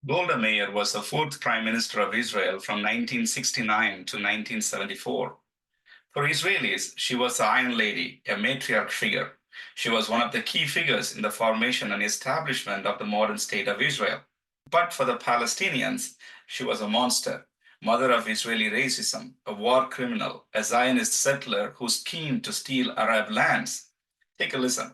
Golda Meir was the fourth Prime Minister of Israel from 1969 to 1974. For Israelis, she was the Iron Lady, a matriarch figure. She was one of the key figures in the formation and establishment of the modern state of Israel. But for the Palestinians, she was a monster, mother of Israeli racism, a war criminal, a Zionist settler who schemed to steal Arab lands. Take a listen.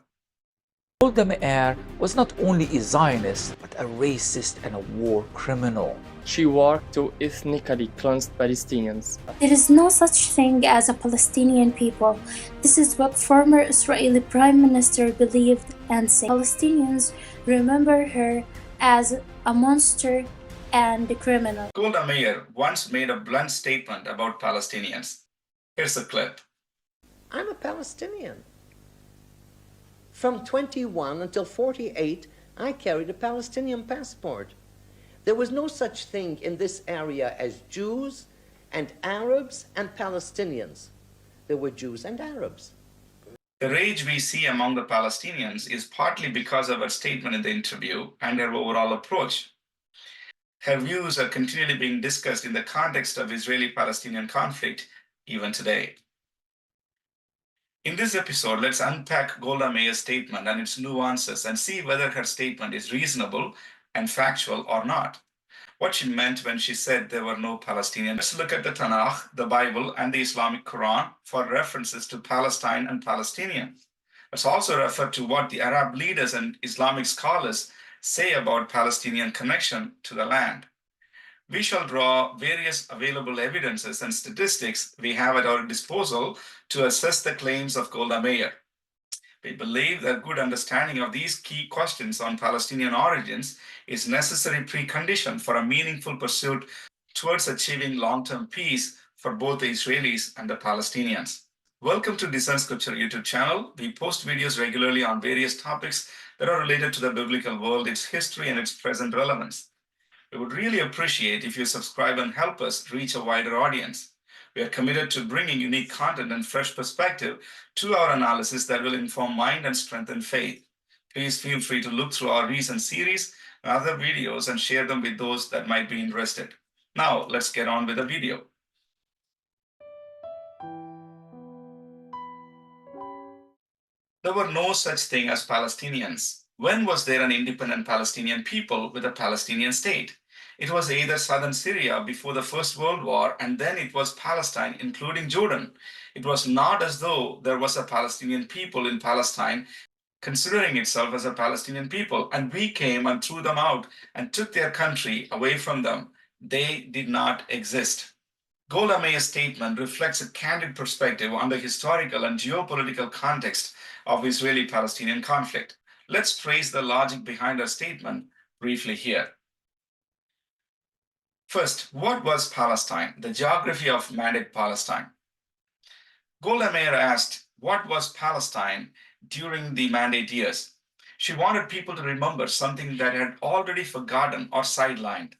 Golda Meir was not only a Zionist, but a racist and a war criminal. She worked to ethnically cleanse Palestinians. There is no such thing as a Palestinian people. This is what former Israeli Prime Minister believed and said. Palestinians remember her as a monster and a criminal. Golda Meir once made a blunt statement about Palestinians. Here's a clip. I'm a Palestinian. From 21 until 48, I carried a Palestinian passport. There was no such thing in this area as Jews and Arabs and Palestinians. There were Jews and Arabs. The rage we see among the Palestinians is partly because of her statement in the interview and her overall approach. Her views are continually being discussed in the context of Israeli-Palestinian conflict, even today. In this episode, let's unpack Golda Meir's statement and its nuances and see whether her statement is reasonable and factual or not. What she meant when she said there were no Palestinians. Let's look at the Tanakh, the Bible, and the Islamic Quran for references to Palestine and Palestinians. Let's also refer to what the Arab leaders and Islamic scholars say about Palestinian connection to the land. We shall draw various available evidences and statistics we have at our disposal to assess the claims of Golda Meir. We believe that good understanding of these key questions on Palestinian origins is necessary precondition for a meaningful pursuit towards achieving long-term peace for both the Israelis and the Palestinians. Welcome to Discern Scripture YouTube channel. We post videos regularly on various topics that are related to the biblical world, its history, and its present relevance. We would really appreciate if you subscribe and help us reach a wider audience. We are committed to bringing unique content and fresh perspective to our analysis that will inform mind and strengthen faith. Please feel free to look through our recent series and other videos and share them with those that might be interested. Now, let's get on with the video. There were no such thing as Palestinians. When was there an independent Palestinian people with a Palestinian state? It was either southern Syria before the First World War, and then it was Palestine, including Jordan. It was not as though there was a Palestinian people in Palestine considering itself as a Palestinian people, and we came and threw them out and took their country away from them. They did not exist. Golda Meir's statement reflects a candid perspective on the historical and geopolitical context of Israeli-Palestinian conflict. Let's trace the logic behind her statement briefly here. First, what was Palestine? The geography of Mandate Palestine. Golda Meir asked, what was Palestine during the Mandate years? She wanted people to remember something that had already forgotten or sidelined.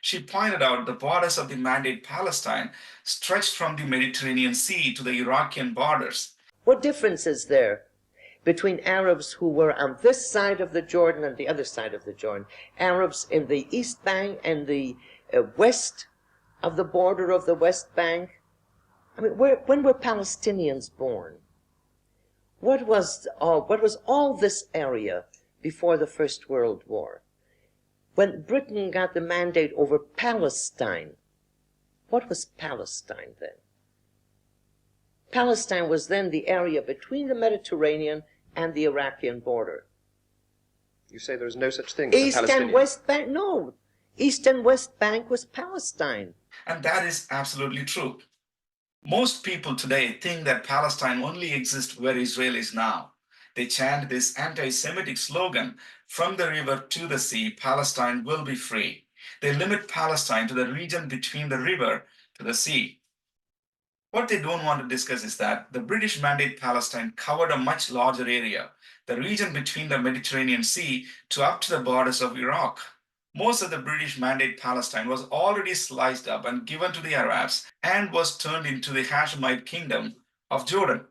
She pointed out the borders of the Mandate Palestine stretched from the Mediterranean Sea to the Iraqian borders. What difference is there between Arabs who were on this side of the Jordan and the other side of the Jordan? Arabs in the East Bank and the west of the border of the West Bank? I mean, when were Palestinians born? What was all this area before the First World War? When Britain got the mandate over Palestine, what was Palestine then? Palestine was then the area between the Mediterranean and the Iraqian border. You say there is no such thing as a East Palestinian? and West Bank, no. East and West Bank was Palestine. And that is absolutely true. Most people today think that Palestine only exists where Israel is now. They chant this anti-Semitic slogan, from the river to the sea, Palestine will be free. They limit Palestine to the region between the river to the sea. What they don't want to discuss is that the British Mandate Palestine covered a much larger area, the region between the Mediterranean Sea to up to the borders of Iraq. Most of the British Mandate Palestine was already sliced up and given to the Arabs and was turned into the Hashemite kingdom of Jordan.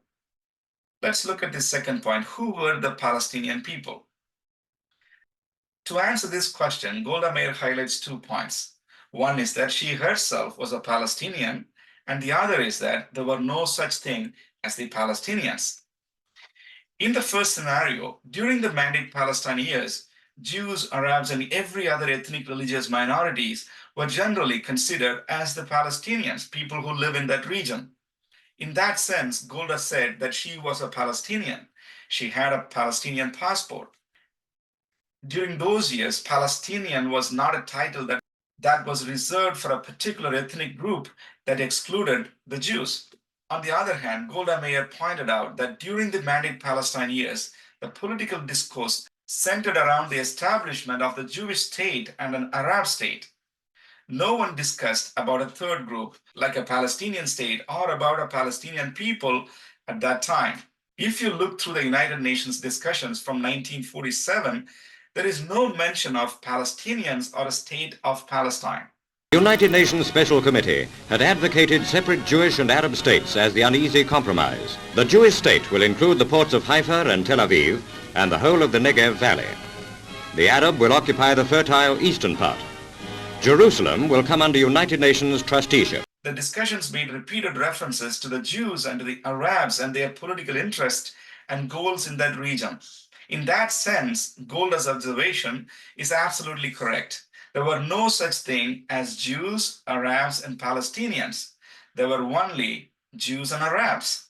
Let's look at the second point. Who were the Palestinian people? To answer this question, Golda Meir highlights 2 points. One is that she herself was a Palestinian, and the other is that there were no such thing as the Palestinians. In the first scenario, during the Mandate Palestine years, Jews, Arabs, and every other ethnic religious minorities were generally considered as the Palestinians, people who live in that region. In that sense, Golda said that she was a Palestinian. She had a Palestinian passport. During those years, Palestinian was not a title that was reserved for a particular ethnic group that excluded the Jews. On the other hand, Golda Meir pointed out that during the Mandate Palestine years, the political discourse centered around the establishment of the Jewish state and an Arab state. No one discussed about a third group, like a Palestinian state or about a Palestinian people at that time. If you look through the United Nations discussions from 1947, there is no mention of Palestinians or a state of Palestine. The United Nations Special Committee had advocated separate Jewish and Arab states as the uneasy compromise. The Jewish state will include the ports of Haifa and Tel Aviv and the whole of the Negev Valley. The Arab will occupy the fertile eastern part. Jerusalem will come under United Nations trusteeship. The discussions made repeated references to the Jews and to the Arabs and their political interests and goals in that region. In that sense, Golda's observation is absolutely correct. There were no such thing as Jews, Arabs, and Palestinians. There were only Jews and Arabs.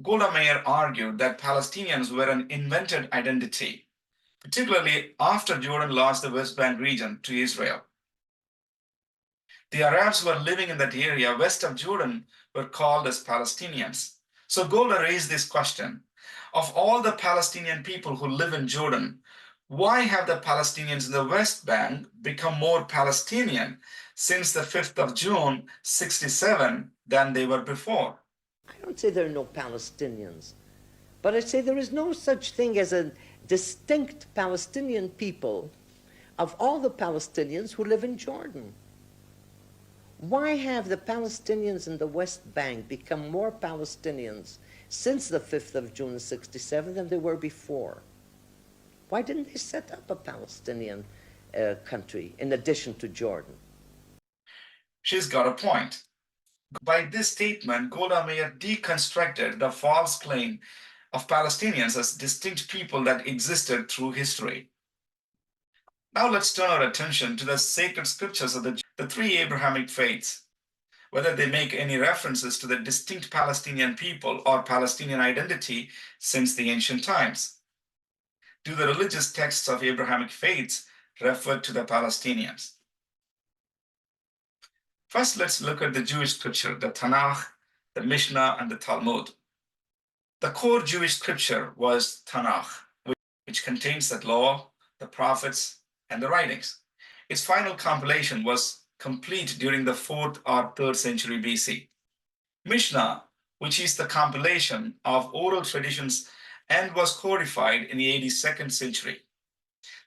Golda Meir argued that Palestinians were an invented identity, particularly after Jordan lost the West Bank region to Israel. The Arabs who were living in that area west of Jordan were called as Palestinians. So Golda raised this question: of all the Palestinian people who live in Jordan, why have the Palestinians in the West Bank become more Palestinian since the 5th of June, 1967 than they were before? I don't say there are no Palestinians, but I say there is no such thing as a distinct Palestinian people of all the Palestinians who live in Jordan. Why have the Palestinians in the West Bank become more Palestinians since the 5th of June 1967 than they were before? Why didn't they set up a Palestinian country in addition to Jordan? She's got a point. By this statement, Golda Meir deconstructed the false claim of Palestinians as distinct people that existed through history. Now let's turn our attention to the sacred scriptures of the three Abrahamic faiths, whether they make any references to the distinct Palestinian people or Palestinian identity since the ancient times. Do the religious texts of Abrahamic faiths refer to the Palestinians? First, let's look at the Jewish scripture, the Tanakh, the Mishna, and the Talmud. The core Jewish scripture was Tanakh, which contains the law, the prophets, and the writings. Its final compilation was complete during the 4th or 3rd century BC. Mishna, which is the compilation of oral traditions and was codified in the 82nd century.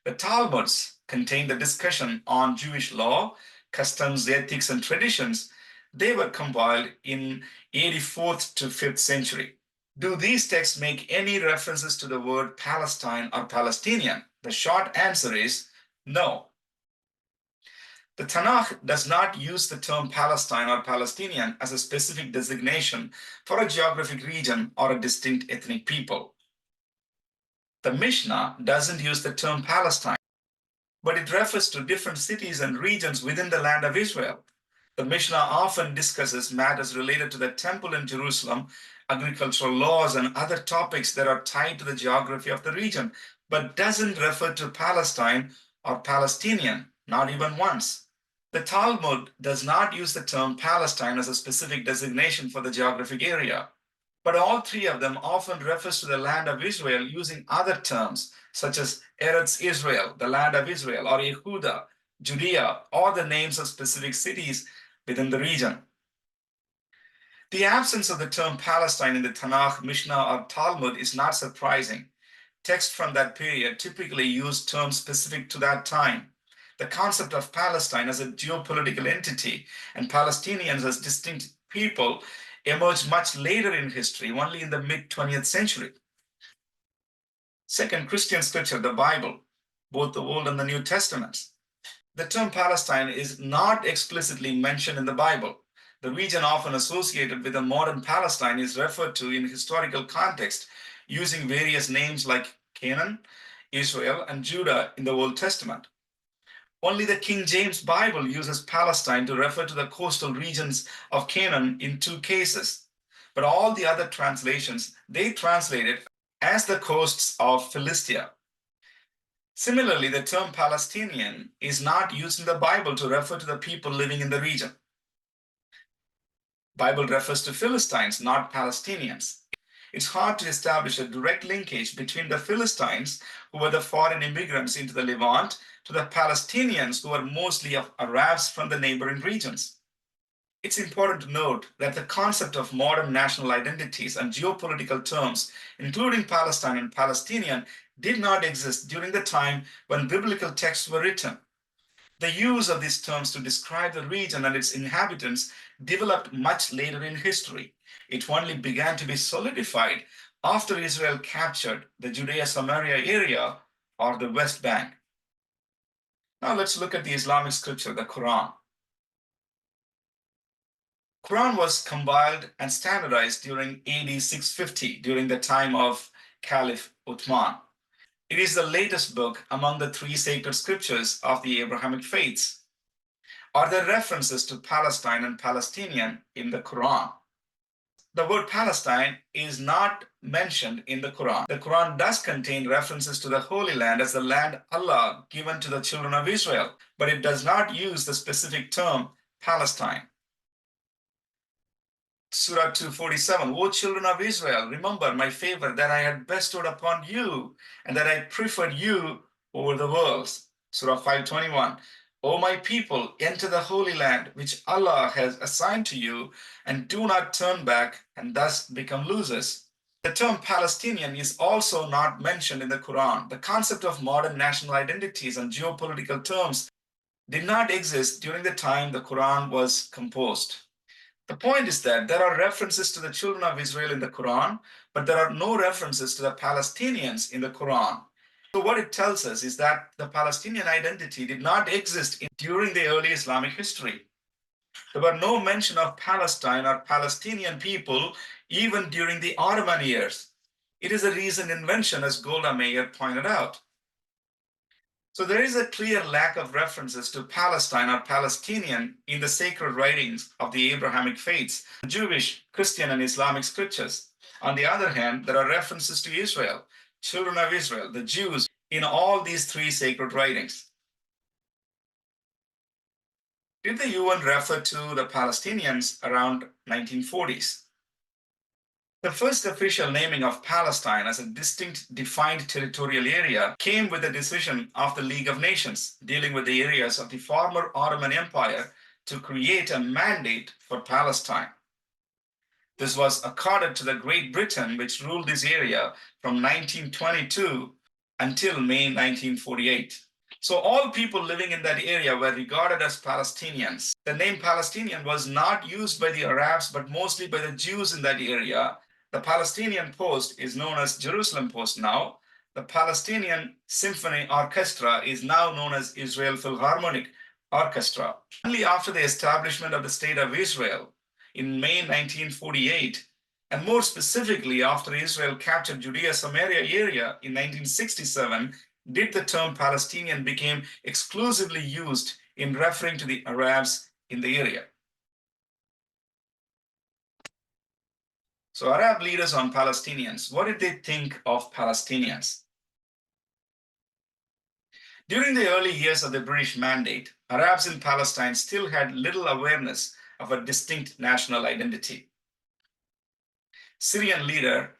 The Talmuds contain the discussion on Jewish law, customs, ethics, and traditions. They were compiled in 84th to 5th century. Do these texts make any references to the word Palestine or Palestinian? The short answer is no. The Tanakh does not use the term Palestine or Palestinian as a specific designation for a geographic region or a distinct ethnic people. The Mishnah doesn't use the term Palestine, but it refers to different cities and regions within the land of Israel. The Mishnah often discusses matters related to the temple in Jerusalem, agricultural laws, and other topics that are tied to the geography of the region, but doesn't refer to Palestine or Palestinian, not even once. The Talmud does not use the term Palestine as a specific designation for the geographic area, but all three of them often refers to the land of Israel using other terms, such as Eretz Israel, the land of Israel, or Yehuda, Judea, or the names of specific cities within the region. The absence of the term Palestine in the Tanakh, Mishnah, or Talmud is not surprising. Texts from that period typically use terms specific to that time. The concept of Palestine as a geopolitical entity and Palestinians as distinct people emerged much later in history, only in the mid-20th century. Second, Christian scripture, the Bible. both the Old and the New Testaments. The term Palestine is not explicitly mentioned in the Bible. The region often associated with the modern Palestine is referred to in historical context using various names like Canaan, Israel, and Judah in the Old Testament. Only the King James Bible uses Palestine to refer to the coastal regions of Canaan in 2 cases. But all the other translations, they translate it as the coasts of Philistia. Similarly, the term Palestinian is not used in the Bible to refer to the people living in the region. The Bible refers to Philistines, not Palestinians. It's hard to establish a direct linkage between the Philistines, who were the foreign immigrants into the Levant, to the Palestinians, who were mostly of Arabs from the neighboring regions. It's important to note that the concept of modern national identities and geopolitical terms, including Palestine and Palestinian, did not exist during the time when biblical texts were written. The use of these terms to describe the region and its inhabitants developed much later in history. It only began to be solidified after Israel captured the Judea-Samaria area or the West Bank. Now let's look at the Islamic scripture, the Quran. Quran was compiled and standardized during AD 650, during the time of Caliph Uthman. It is the latest book among the 3 sacred scriptures of the Abrahamic faiths. Are there references to Palestine and Palestinian in the Quran? The word Palestine is not mentioned in the Quran. The Quran does contain references to the Holy Land as the land Allah given to the children of Israel, but it does not use the specific term Palestine. Surah 247, O children of Israel, remember my favor that I had bestowed upon you and that I preferred you over the worlds. Surah 521, O my people, enter the Holy Land which Allah has assigned to you and do not turn back and thus become losers. The term Palestinian is also not mentioned in the Quran. The concept of modern national identities and geopolitical terms did not exist during the time the Quran was composed. The point is that there are references to the children of Israel in the Quran, but there are no references to the Palestinians in the Quran. So what it tells us is that the Palestinian identity did not exist during the early Islamic history. There were no mention of Palestine or Palestinian people even during the Ottoman years. It is a recent invention, as Golda Meir pointed out. So there is a clear lack of references to Palestine or Palestinian in the sacred writings of the Abrahamic faiths, Jewish, Christian, and Islamic scriptures. On the other hand, there are references to Israel, children of Israel, the Jews, in all these 3 sacred writings. Did the UN refer to the Palestinians around 1940s? The first official naming of Palestine as a distinct, defined territorial area came with the decision of the League of Nations, dealing with the areas of the former Ottoman Empire, to create a mandate for Palestine. This was accorded to the Great Britain, which ruled this area from 1922 until May 1948. So all people living in that area were regarded as Palestinians. The name Palestinian was not used by the Arabs, but mostly by the Jews in that area. The Palestinian Post is known as Jerusalem Post now. The Palestinian Symphony Orchestra is now known as Israel Philharmonic Orchestra. Only after the establishment of the State of Israel in May 1948, and more specifically after Israel captured Judea-Samaria area in 1967, did the term Palestinian become exclusively used in referring to the Arabs in the area. So Arab leaders on Palestinians, what did they think of Palestinians? During the early years of the British Mandate, Arabs in Palestine still had little awareness of a distinct national identity. Syrian leader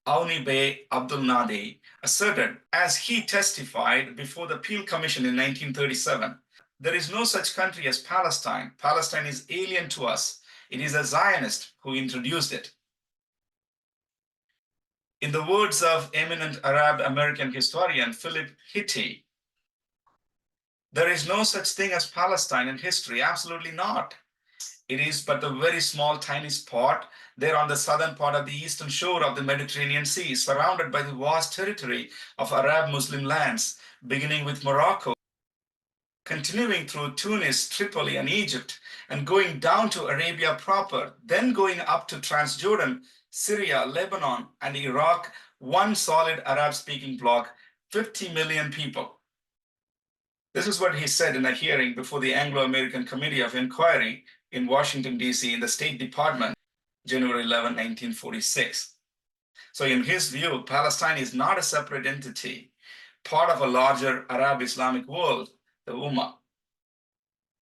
Auni Bey Abdul Nadi asserted, as he testified before the Peel Commission in 1937, there is no such country as Palestine. Palestine is alien to us. It is a Zionist who introduced it. In the words of eminent Arab American historian Philip Hitti, there is no such thing as Palestine in history, absolutely not. It is but a very small, tiny spot there on the southern part of the eastern shore of the Mediterranean Sea, surrounded by the vast territory of Arab Muslim lands, beginning with Morocco, continuing through Tunis, Tripoli, and Egypt, and going down to Arabia proper, then going up to Transjordan, Syria, Lebanon, and Iraq, one solid Arab-speaking bloc, 50 million people. This is what he said in a hearing before the Anglo-American Committee of Inquiry in Washington, D.C., in the State Department, January 11, 1946. So in his view, Palestine is not a separate entity, part of a larger Arab-Islamic world, the Ummah.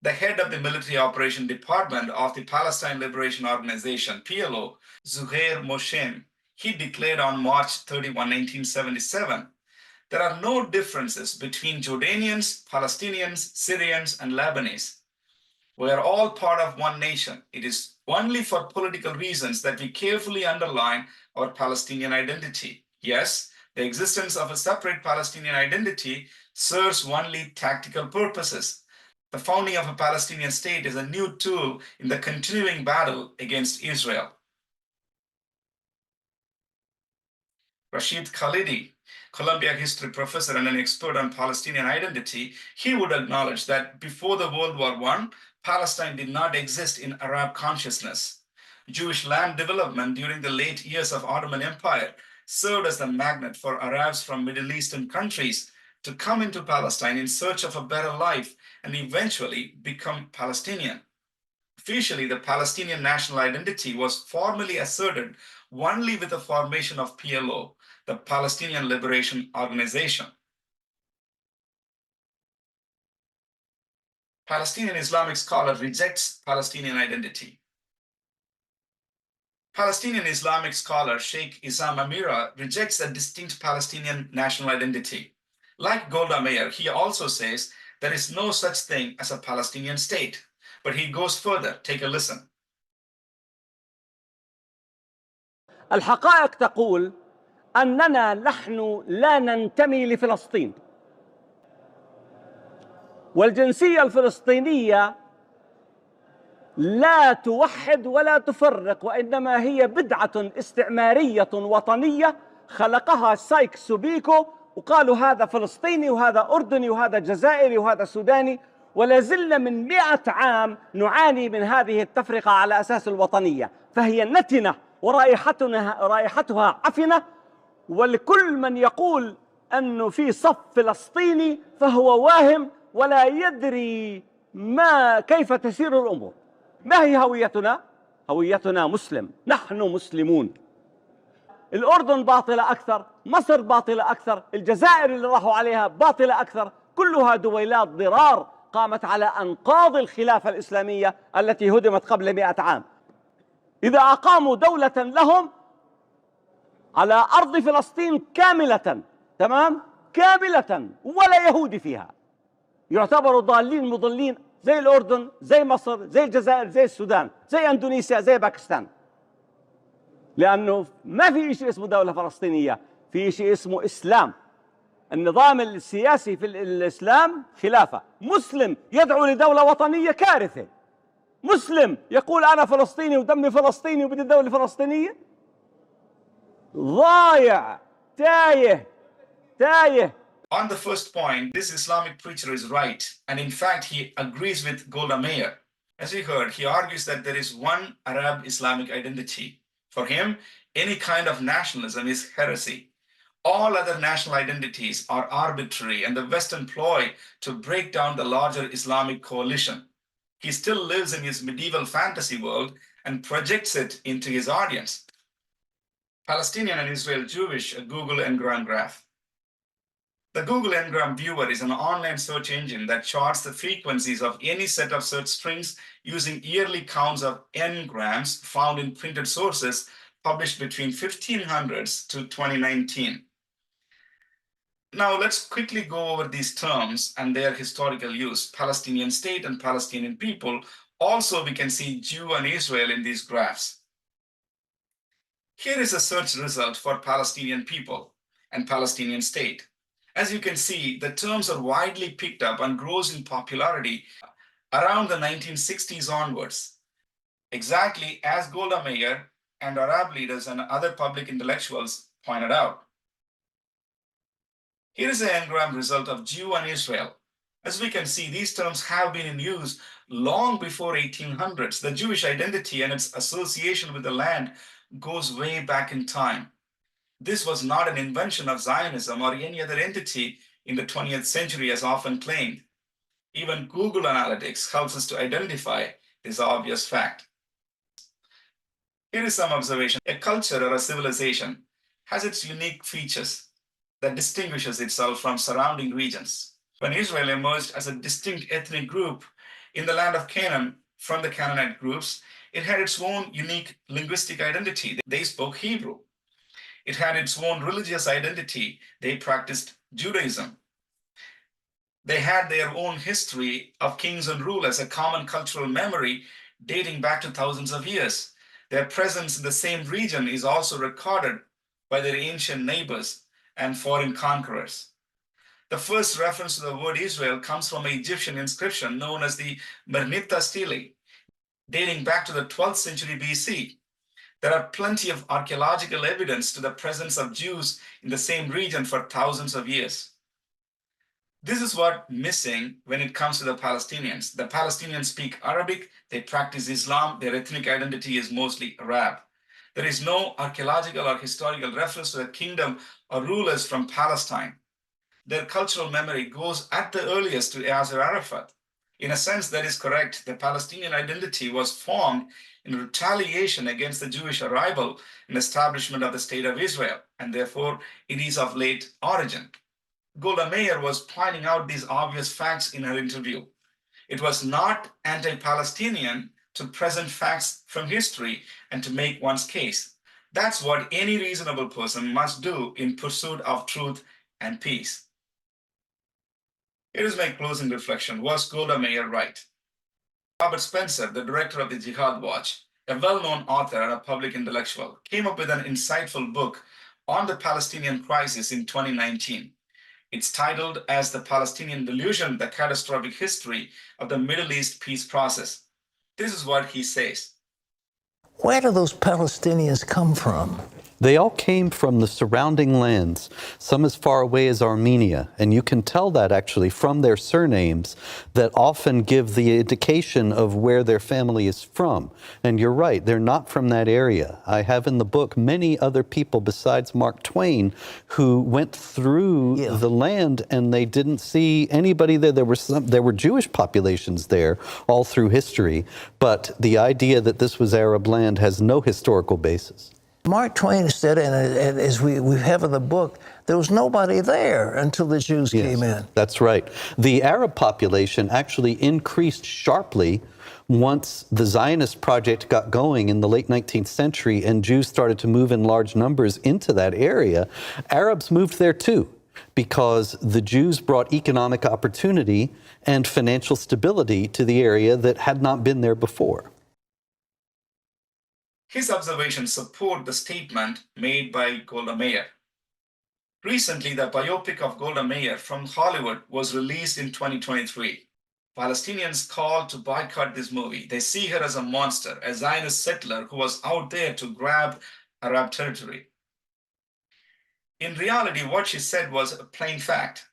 The head of the military operation department of the Palestine Liberation Organization, PLO, Zuhair Moshen, he declared on March 31, 1977, there are no differences between Jordanians, Palestinians, Syrians, and Lebanese. We are all part of one nation. It is only for political reasons that we carefully underline our Palestinian identity. Yes, the existence of a separate Palestinian identity serves only tactical purposes. The founding of a Palestinian state is a new tool in the continuing battle against Israel. Rashid Khalidi, Columbia history professor and an expert on Palestinian identity, he would acknowledge that before the World War I, Palestine did not exist in Arab consciousness. Jewish land development during the late years of Ottoman Empire served as the magnet for Arabs from Middle Eastern countries to come into Palestine in search of a better life and eventually become Palestinian. Officially, the Palestinian national identity was formally asserted only with the formation of PLO, the Palestinian Liberation Organization. Palestinian Islamic scholar rejects Palestinian identity. Palestinian Islamic scholar Sheikh Issam Amira rejects a distinct Palestinian national identity. Like Golda Meir, he also says there is no such thing as a Palestinian state. But he goes further. Take a listen. الحقائق تقول أننا نحن لا ننتمي لفلسطين، والجنسية الفلسطينية لا توحد ولا تفرق، وإنما هي بدعة استعمارية وطنية خلقها سايكس وبيكو، وقالوا هذا فلسطيني وهذا أردني وهذا جزائري وهذا سوداني، ولا زلنا من 100 عام نعاني من هذه التفرقة على أساس الوطنية، فهي نتنة ورائحتها عفنة. ولكل من يقول أنه في صف فلسطيني فهو واهم ولا يدري كيف تسير الأمور. ما هي هويتنا؟ هويتنا مسلم، نحن مسلمون. الأردن باطلة أكثر، مصر باطلة أكثر، الجزائر اللي راحوا عليها باطلة أكثر، كلها دويلات ضرار قامت على أنقاض الخلافة الإسلامية التي هدمت قبل 100 عام. إذا أقاموا دولة لهم على أرض فلسطين كاملة، تمام؟ كاملة ولا يهودي فيها، يعتبروا ضالين مضلين زي الأردن، زي مصر، زي الجزائر، زي السودان، زي أندونيسيا، زي باكستان. لأنه ما في شيء اسمه دولة فلسطينية، في شيء اسمه إسلام. النظام السياسي في الإسلام خلافة. مسلم يدعو لدولة وطنية كارثة. مسلم يقول أنا فلسطيني ودمي فلسطيني وبدي دولة فلسطينية، ضايع، تايه. On the first point, this Islamic preacher is right, and in fact, he agrees with Golda Meir. As we heard, he argues that there is one Arab Islamic identity. For him, any kind of nationalism is heresy. All other national identities are arbitrary and the Western ploy to break down the larger Islamic coalition. He still lives in his medieval fantasy world and projects it into his audience. Palestinian and Israel-Jewish, a Google Engram graph. The Google Engram viewer is an online search engine that charts the frequencies of any set of search strings using yearly counts of Engrams found in printed sources published between 1500s to 2019. Now let's quickly go over these terms and their historical use. Palestinian state and Palestinian people. Also, we can see Jew and Israel in these graphs. Here is a search result for Palestinian people and Palestinian state. As you can see, the terms are widely picked up and grows in popularity around the 1960s onwards, exactly as Golda Meir and Arab leaders and other public intellectuals pointed out. Here is the Engram result of Jew and Israel. As we can see, these terms have been in use long before 1800s. The Jewish identity and its association with the land goes way back in time. This was not an invention of Zionism or any other entity in the 20th century as often claimed. Even Google Analytics helps us to identify this obvious fact. Here is some observation. A culture or a civilization has its unique features that distinguishes itself from surrounding regions. When Israel emerged as a distinct ethnic group in the land of Canaan from the Canaanite groups, it had its own unique linguistic identity. They spoke Hebrew. It had its own religious identity. They practiced Judaism. They had their own history of kings and rulers, a common cultural memory dating back to thousands of years. Their presence in the same region is also recorded by their ancient neighbors and foreign conquerors. The first reference to the word Israel comes from an Egyptian inscription known as the Merniptah Stele, dating back to the 12th century BC. There are plenty of archaeological evidence to the presence of Jews in the same region for thousands of years. This is what's missing when it comes to the Palestinians. The Palestinians speak Arabic, they practice Islam, their ethnic identity is mostly Arab. There is no archaeological or historical reference to the kingdom or rulers from Palestine. Their cultural memory goes at the earliest to Yasser Arafat. In a sense, that is correct. The Palestinian identity was formed in retaliation against the Jewish arrival and establishment of the State of Israel, and therefore it is of late origin. Golda Meir was pointing out these obvious facts in her interview. It was not anti-Palestinian to present facts from history and to make one's case. That's what any reasonable person must do in pursuit of truth and peace. Here is my closing reflection. Was Golda Meir right? Robert Spencer, the director of the Jihad Watch, a well-known author and a public intellectual, came up with an insightful book on the Palestinian crisis in 2019. It's titled as The Palestinian Delusion, the Catastrophic History of the Middle East Peace Process. This is what he says. Where do those Palestinians come from? They all came from the surrounding lands, some as far away as Armenia. And you can tell that actually from their surnames that often give the indication of where their family is from. And you're right, they're not from that area. I have in the book many other people besides Mark Twain who went through the land and they didn't see anybody there. There were Jewish populations there all through history. But the idea that this was Arab land has no historical basis. Mark Twain said, and as we have in the book, there was nobody there until the Jews came in. That's right. The Arab population actually increased sharply once the Zionist project got going in the late 19th century and Jews started to move in large numbers into that area. Arabs moved there too, because the Jews brought economic opportunity and financial stability to the area that had not been there before. His observations support the statement made by Golda Meir. Recently, the biopic of Golda Meir from Hollywood was released in 2023. Palestinians called to boycott this movie. They see her as a monster, a Zionist settler who was out there to grab Arab territory. In reality, what she said was a plain fact.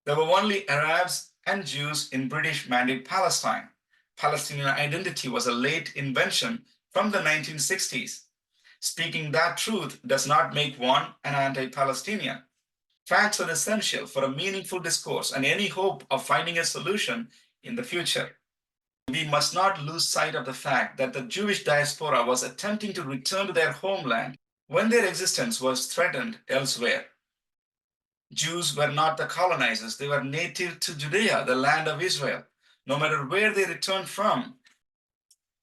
There were only Arabs and Jews in British Mandate Palestine. Palestinian identity was a late invention from the 1960s. Speaking that truth does not make one an anti-Palestinian. Facts are essential for a meaningful discourse and any hope of finding a solution in the future. We must not lose sight of the fact that the Jewish diaspora was attempting to return to their homeland when their existence was threatened elsewhere. Jews were not the colonizers, they were native to Judea, the land of Israel. No matter where they returned from,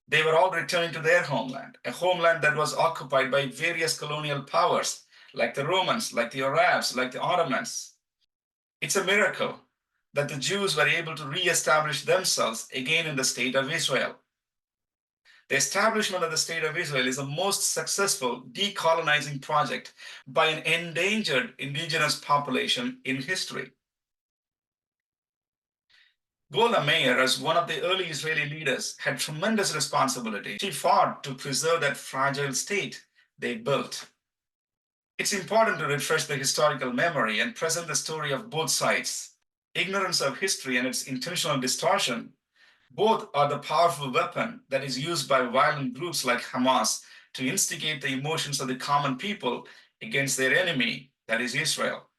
they were all returning to their homeland, a homeland that was occupied by various colonial powers, like the Romans, like the Arabs, like the Ottomans. It's a miracle that the Jews were able to re-establish themselves again in the state of Israel. The establishment of the state of Israel is the most successful decolonizing project by an endangered indigenous population in history. Golda Meir, as one of the early Israeli leaders, had tremendous responsibility. She fought to preserve that fragile state they built. It's important to refresh the historical memory and present the story of both sides. Ignorance of history and its intentional distortion, both are the powerful weapon that is used by violent groups like Hamas to instigate the emotions of the common people against their enemy, that is Israel.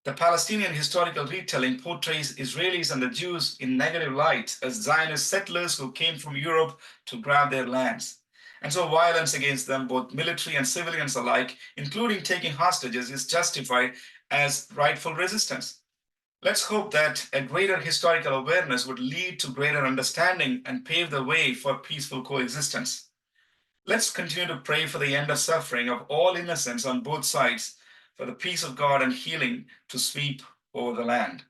The Palestinian historical retelling portrays Israelis and the Jews in negative light as Zionist settlers who came from Europe to grab their lands. And so violence against them, both military and civilians alike, including taking hostages, is justified as rightful resistance. Let's hope that a greater historical awareness would lead to greater understanding and pave the way for peaceful coexistence. Let's continue to pray for the end of suffering of all innocents on both sides, for the peace of God and healing to sweep over the land.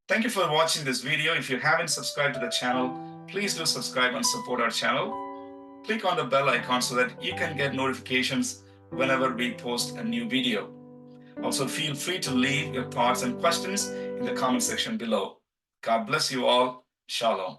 Thank you for watching this video. If you haven't subscribed to the channel, please do subscribe and support our channel. Click on the bell icon so that you can get notifications whenever we post a new video. Also, feel free to leave your thoughts and questions in the comment section below. God bless you all. Shalom.